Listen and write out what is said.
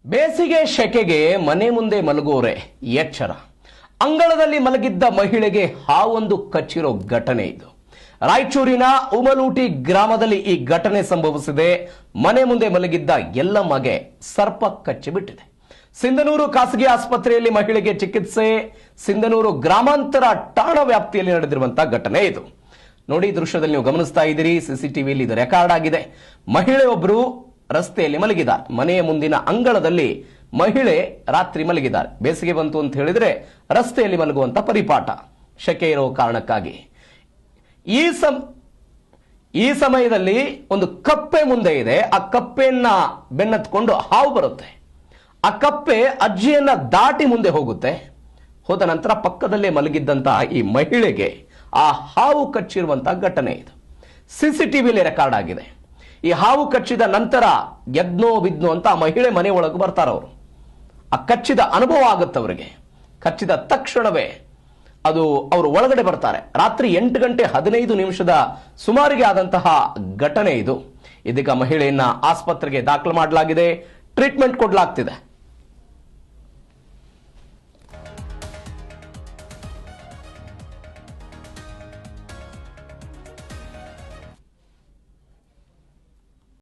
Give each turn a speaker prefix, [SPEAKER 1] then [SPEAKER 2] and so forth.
[SPEAKER 1] ಬೇಸಿಗೆ ಶೆಕೆಗೆ ಮನೆ ಮುಂದೆ ಮಲಗುವರೆ ಎಚ್ಚರ. ಅಂಗಳದಲ್ಲಿ ಮಲಗಿದ್ದ ಮಹಿಳೆಗೆ ಹಾವೊಂದು ಕಚ್ಚಿರೋ ಘಟನೆ ಇದು. ರಾಯಚೂರಿನ ಉಮಲೂಟಿ ಗ್ರಾಮದಲ್ಲಿ ಈ ಘಟನೆ ಸಂಭವಿಸಿದೆ. ಮನೆ ಮುಂದೆ ಮಲಗಿದ್ದ ಎಲ್ಲಮ್ಮಗೆ ಸರ್ಪ ಕಚ್ಚಿಬಿಟ್ಟಿದೆ. ಸಿಂಧನೂರು ಖಾಸಗಿ ಆಸ್ಪತ್ರೆಯಲ್ಲಿ ಮಹಿಳೆಗೆ ಚಿಕಿತ್ಸೆ. ಸಿಂಧನೂರು ಗ್ರಾಮಾಂತರ ಠಾಣಾ ವ್ಯಾಪ್ತಿಯಲ್ಲಿ ನಡೆದಿರುವಂತಹ ಘಟನೆ ಇದು. ನೋಡಿ, ದೃಶ್ಯದಲ್ಲಿ ನೀವು ಗಮನಿಸ್ತಾ ಇದ್ದೀರಿ. ಸಿಸಿಟಿವಿಯಲ್ಲಿ ಇದು ರೆಕಾರ್ಡ್ ಆಗಿದೆ. ಮಹಿಳೆಯೊಬ್ಬರು ರಸ್ತೆಯಲ್ಲಿ ಮಲಗಿದ್ದಾರೆ. ಮನೆಯ ಮುಂದಿನ ಅಂಗಳದಲ್ಲಿ ಮಹಿಳೆ ರಾತ್ರಿ ಮಲಗಿದ್ದಾರೆ. ಬೇಸಿಗೆ ಬಂತು ಅಂತ ಹೇಳಿದ್ರೆ ರಸ್ತೆಯಲ್ಲಿ ಮಲಗುವಂತ ಪರಿಪಾಠ, ಶೆಕೆ ಇರೋ ಕಾರಣಕ್ಕಾಗಿ. ಈ ಸಮಯದಲ್ಲಿ ಒಂದು ಕಪ್ಪೆ ಮುಂದೆ ಇದೆ. ಆ ಕಪ್ಪೆಯನ್ನ ಬೆನ್ನತ್ಕೊಂಡು ಹಾವು ಬರುತ್ತೆ. ಆ ಕಪ್ಪೆ ಅಜ್ಜಿಯನ್ನ ದಾಟಿ ಮುಂದೆ ಹೋಗುತ್ತೆ. ಹೋದ ನಂತರ ಪಕ್ಕದಲ್ಲೇ ಮಲಗಿದ್ದಂತಹ ಈ ಮಹಿಳೆಗೆ ಆ ಹಾವು ಕಚ್ಚಿರುವಂತಹ ಘಟನೆ ಇದು. ಸಿಸಿಟಿವಿಯಲ್ಲಿ ರೆಕಾರ್ಡ್ ಆಗಿದೆ. ಈ ಹಾವು ಕಚ್ಚಿದ ನಂತರ ಎದ್ನೋ ಬಿದ್ನೋ ಅಂತ ಆ ಮಹಿಳೆ ಮನೆ ಒಳಗೆ ಬರ್ತಾರವರು. ಆ ಕಚ್ಚಿದ ಅನುಭವ ಆಗುತ್ತೆ ಅವರಿಗೆ. ಕಚ್ಚಿದ ತಕ್ಷಣವೇ ಅವರು ಒಳಗಡೆ ಬರ್ತಾರೆ. ರಾತ್ರಿ 8:15 ಸುಮಾರಿಗೆ ಆದಂತಹ ಘಟನೆ ಇದು. ಇದೀಗ ಮಹಿಳೆಯನ್ನ ಆಸ್ಪತ್ರೆಗೆ ದಾಖಲು ಮಾಡಲಾಗಿದೆ. ಟ್ರೀಟ್ಮೆಂಟ್ ಕೊಡಲಾಗ್ತಿದೆ.